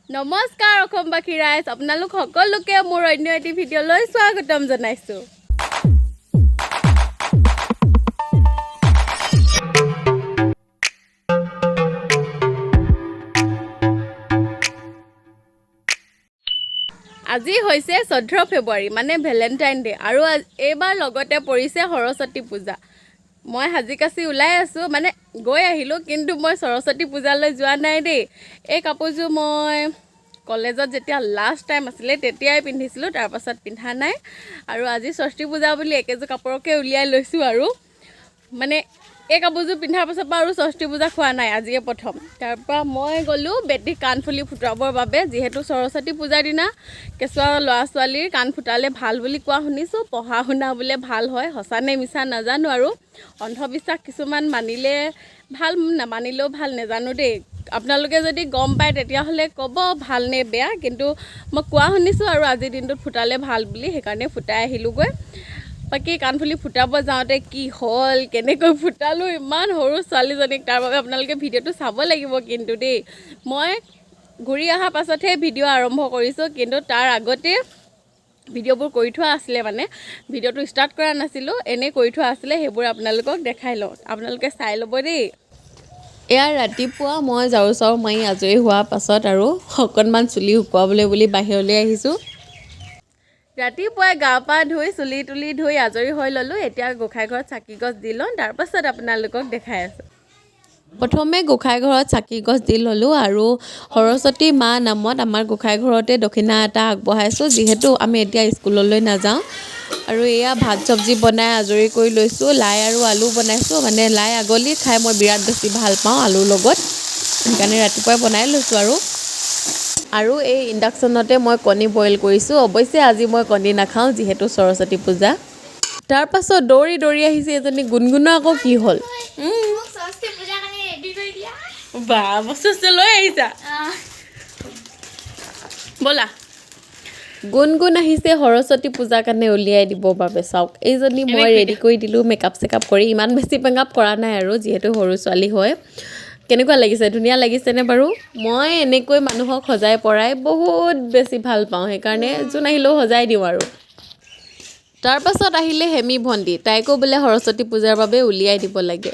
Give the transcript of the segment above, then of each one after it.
নমস্কাৰ অসমবাসী ৰাইজ, আপোনালোক সকলোকে মোৰ অন্য এটি ভিডিঅ'লৈ স্বাগতম জনাইছোঁ। আজি হৈছে 14 ফেব্ৰুৱাৰী মানে ভেলেণ্টাইন ডে আৰু এইবাৰ লগতে পৰিছে সৰস্বতী পূজা। মই সাজি কাচি ওলাই আছোঁ, মানে গৈ আহিলোঁ, কিন্তু মই সৰস্বতী পূজালৈ যোৱা নাই দেই। এই কাপোৰযোৰ মই কলেজত যেতিয়া লাষ্ট টাইম আছিলে তেতিয়াই পিন্ধিছিলোঁ, তাৰপাছত পিন্ধা নাই। আৰু আজি সৰস্বতী পূজা বুলি একেযোৰ কাপোৰকে উলিয়াই লৈছোঁ আৰু মানে এই কাপোৰযোৰ পিন্ধাৰ পাছৰ পৰা আৰু সৰস্বতী পূজা খোৱা নাই, আজিয়ে প্ৰথম। তাৰপৰা মই গ'লোঁ বেটীক কাণফুলি ফুটাবৰ বাবে, যিহেতু সৰস্বতী পূজাৰ দিনা কেঁচুৱা ল'ৰা ছোৱালীৰ কাণ ফুটালে ভাল বুলি কোৱা শুনিছোঁ। পঢ়া শুনা বোলে ভাল হয়, সঁচা নে মিছা নাজানো। আৰু অন্ধবিশ্বাস কিছুমান মানিলে ভাল, নামানিলেও ভাল, নাজানো দেই। আপোনালোকে যদি গম পায় তেতিয়াহ'লে ক'ব ভাল নে বেয়া, কিন্তু মই কোৱা শুনিছোঁ আৰু আজিৰ দিনটোত ফুটালে ভাল বুলি, সেইকাৰণে ফুটাই আহিলোঁগৈ। বাকী কাণফুলি ফুটাব যাওঁতে কি হ'ল, কেনেকৈ ফুটালোঁ ইমান সৰু ছোৱালীজনীক, তাৰ বাবে আপোনালোকে ভিডিঅ'টো চাব লাগিব কিন্তু দেই। মই ঘূৰি অহাৰ পাছতহে ভিডিঅ' আৰম্ভ কৰিছোঁ, কিন্তু তাৰ আগতে ভিডিঅ'বোৰ কৰি থোৱা আছিলে, মানে ভিডিঅ'টো ষ্টাৰ্ট কৰা নাছিলোঁ, এনেই কৰি থোৱা আছিলে। সেইবোৰ আপোনালোকক দেখাই লওঁ, আপোনালোকে চাই ল'ব দেই। এয়া ৰাতিপুৱা মই ঝাৰু চাৰু মাৰি আজৰি হোৱাৰ পাছত আৰু অকণমান চুলি শুকুৱাবলৈ বুলি বাহিৰলৈ আহিছোঁ। ৰাতিপুৱাই গা পা ধুই চুলি তুলি ধুই আজৰি হৈ ল'লোঁ। এতিয়া গোঁসাই ঘৰত চাকি গছ দি লওঁ, তাৰপাছত আপোনালোকক দেখাই আছোঁ। প্ৰথমে গোঁসাই ঘৰত চাকি গছ দি ল'লোঁ আৰু সৰস্বতী মা নামত আমাৰ গোঁসাই ঘৰতে দক্ষিণা এটা আগবঢ়াইছোঁ, যিহেতু আমি এতিয়া স্কুললৈ নাযাওঁ। আৰু এয়া ভাত চব্জি বনাই আজৰি কৰি লৈছোঁ। লাই আৰু আলু বনাইছোঁ, মানে লাই আগলি খাই মই বিৰাট বেছি ভাল পাওঁ আলুৰ লগত, সেইকাৰণে ৰাতিপুৱাই বনাই লৈছোঁ। আৰু এই ইণ্ডাকশ্যনতে মই কণী বইল কৰিছোঁ। অৱশ্যে আজি মই কণী নাখাওঁ, যিহেতু সৰস্বতী পূজা। তাৰপাছত দৌৰি দৌৰি আহিছে এজনী গুণগুণৰ আকৌ কি হ'ল? বা বস্তু লৈ আহিছা, ব'লা। গুণগুণ আহিছে সৰস্বতী পূজাৰ কাৰণে উলিয়াই দিবৰ বাবে। চাওক, এইজনী মই ৰেডি কৰি দিলোঁ মেকআপ চেকআপ কৰি, ইমান বেছি মেকআপ কৰা নাই আৰু, যিহেতু সৰু ছোৱালী হয়। কেনেকুৱা লাগিছে, ধুনীয়া লাগিছেনে বাৰু? মই এনেকৈ মানুহক সজাই পৰাই বহুত বেছি ভাল পাওঁ, সেইকাৰণে যোন আহিলেও সজাই দিওঁ আৰু। তাৰপাছত আহিলে হেমি ভণ্টি, তাইকো বোলে সৰস্বতী পূজাৰ বাবে উলিয়াই দিব লাগে।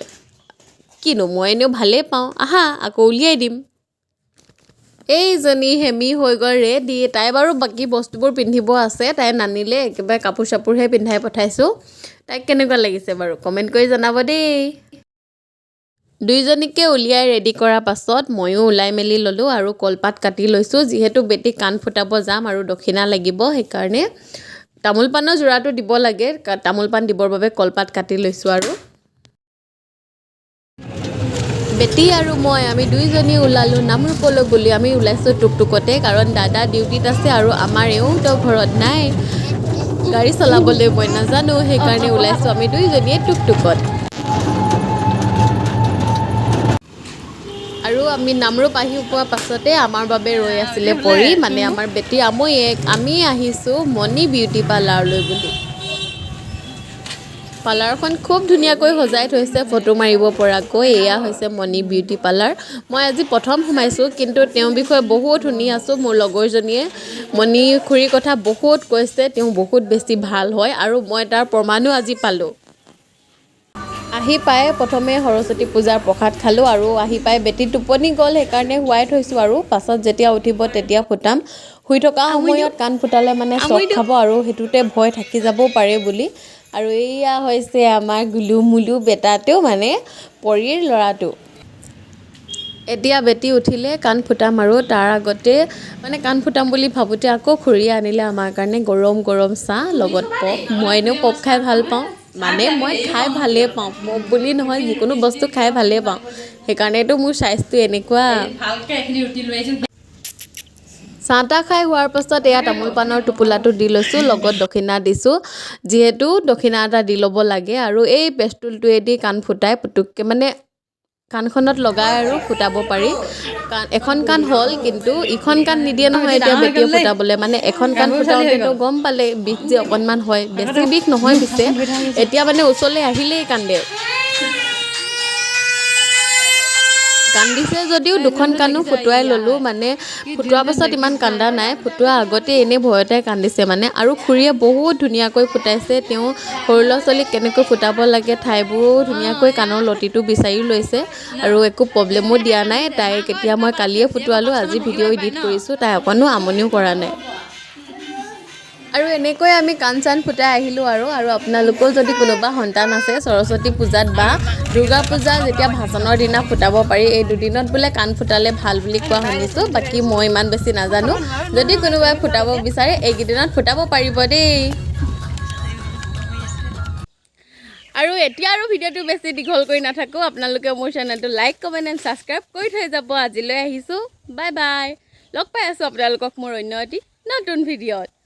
কিনো, মই এনেও ভালেই পাওঁ, আহা আকৌ উলিয়াই দিম। এইজনী হেমি হৈ গ'ল ৰেডি। তাই বাৰু বাকী বস্তুবোৰ পিন্ধিব আছে, তাই নানিলে, একেবাৰে কাপোৰ চাপোৰহে পিন্ধাই পঠাইছোঁ। তাইক কেনেকুৱা লাগিছে বাৰু কমেণ্ট কৰি জনাব দেই। দুইজনীকে উলিয়াই ৰেডি কৰাৰ পাছত ময়ো ওলাই মেলি ল'লোঁ আৰু কলপাত কাটি লৈছোঁ, যিহেতু বেটীক কাণ ফুটাব যাম আৰু দক্ষিণা লাগিব, সেইকাৰণে তামোল পাণৰ যোৰাটো দিব লাগে। তামোল পাণ দিবৰ বাবে কলপাত কাটি লৈছোঁ। আৰু বেটী আৰু মই আমি দুইজনী ওলালোঁ নামৰূপলৈ বুলি। আমি ওলাইছোঁ টুকটুকতে, কাৰণ দাদা ডিউটিত আছে আৰু আমাৰ এওঁতো ঘৰত নাই, গাড়ী চলাবলৈ মই নাজানো, সেইকাৰণে ওলাইছোঁ আমি দুইজনীয়ে টুকটুকত। আৰু আমি নামৰূপ আহি পোৱাৰ পাছতে আমাৰ বাবে ৰৈ আছিলে পৰি, মানে আমাৰ বেটী আমৈয়েক। আমি আহিছোঁ মণি বিউটি পাৰ্লাৰলৈ বুলি। পাৰ্লাৰখন খুব ধুনীয়াকৈ সজাই থৈছে ফটো মাৰিব পৰাকৈ। এয়া হৈছে মণি বিউটি পাৰ্লাৰ। মই আজি প্ৰথম সোমাইছোঁ, কিন্তু তেওঁৰ বিষয়ে বহুত শুনি আছোঁ। মোৰ লগৰজনীয়ে মণি খুৰীৰ কথা বহুত কৈছে, তেওঁ বহুত বেছি ভাল হয়, আৰু মই তাৰ প্ৰমাণো আজি পালোঁ। আহি পাই প্ৰথমে সৰস্বতী পূজাৰ প্ৰসাদ খালোঁ, আৰু আহি পাই বেটী টোপনি গ'ল, সেইকাৰণে শুৱাই থৈছোঁ। আৰু পাছত যেতিয়া উঠিব তেতিয়া ফুটাম। শুই থকা সময়ত কাণ ফুটালে মানে চক খাব, আৰু সেইটোতে ভয় থাকি যাবও পাৰে বুলি। আৰু এইয়া হৈছে আমাৰ গুলু মুলু বেটাটো, মানে পৰীৰ ল'ৰাটো। এতিয়া বেটী উঠিলে কাণ ফুটাম, আৰু তাৰ আগতে মানে কাণ ফুটাম বুলি ভাবোঁতে আকৌ খুৰীয়ে আনিলে আমাৰ কাৰণে গৰম গৰম চাহ লগত পপ। মই এনেও পপ খাই ভাল পাওঁ, মানে মই খাই ভালেই পাওঁ, পপ বুলি নহয়, যিকোনো বস্তু খাই ভালেই পাওঁ, সেইকাৰণেতো মোৰ চাইজটো এনেকুৱা। চাহ তাহ খাই হোৱাৰ পাছত এয়া তামোল পাণৰ টোপোলাটো দি লৈছোঁ, লগত দক্ষিণা দিছোঁ, যিহেতু দক্ষিণা এটা দি ল'ব লাগে। আৰু এই পেষ্টুলটোৱেদি কাণ ফুটাই পুটুককৈ মানে কাণখনত লগাই আৰু ফুটাব পাৰি। এখন কাণ হ'ল, কিন্তু ইখন কাণ নিদিয়ে নহয় এতিয়া বেটীয়ে ফুটাবলৈ, মানে এখন কাণ ফুটাওঁতেতো গম পালে বিষ যে অকণমান হয়, বেছি বিষ নহয় পিছে। এতিয়া মানে ওচৰলৈ আহিলেই কান্দে। কান্দিছে যদিও দুখন কাণো ফুটুৱাই ল'লোঁ মানে ফুটোৱাৰ পাছত ইমান কান্দা নাই ফুটোৱাৰ আগতে এনেই ভয়তে কান্দিছে মানে আৰু খুৰীয়ে বহুত ধুনীয়াকৈ ফুটাইছে তেওঁ সৰু ল'ৰা ছোৱালীক কেনেকৈ ফুটাব লাগে ঠাইবোৰো ধুনীয়াকৈ কাণৰ লতিটো বিচাৰি লৈছে আৰু একো প্ৰব্লেমো দিয়া নাই তাইক এতিয়া মই কালিয়ে ফুটোৱালোঁ আজি ভিডিঅ' এডিট কৰিছোঁ তাই অকণো আমনিও কৰা নাই আৰু এনেকৈ আমি কাণ চান ফুটাই আহিলোঁ আৰু আপোনালোকৰ যদি কোনোবা সন্তান আছে সৰস্বতী পূজাত বা দুৰ্গা পূজা যেতিয়া ভাচনৰ দিনা ফুটাব পাৰি এই দুদিনত বোলে কাণ ফুটালে ভাল বুলি কোৱা শুনিছোঁ বাকী মই ইমান বেছি নাজানো যদি কোনোবাই ফুটাব বিচাৰে এইকেইদিনত ফুটাব পাৰিব দেই আৰু এতিয়া আৰু ভিডিঅ'টো বেছি দীঘল কৰি নাথাকোঁ আপোনালোকে মোৰ চেনেলটো লাইক কমেণ্ট এণ্ড ছাবস্ক্ৰাইব কৰি থৈ যাব আজিলৈ আহিছোঁ বাই বাই লগ পাই আছোঁ আপোনালোকক মোৰ অন্য এটি নতুন ভিডিঅ'ত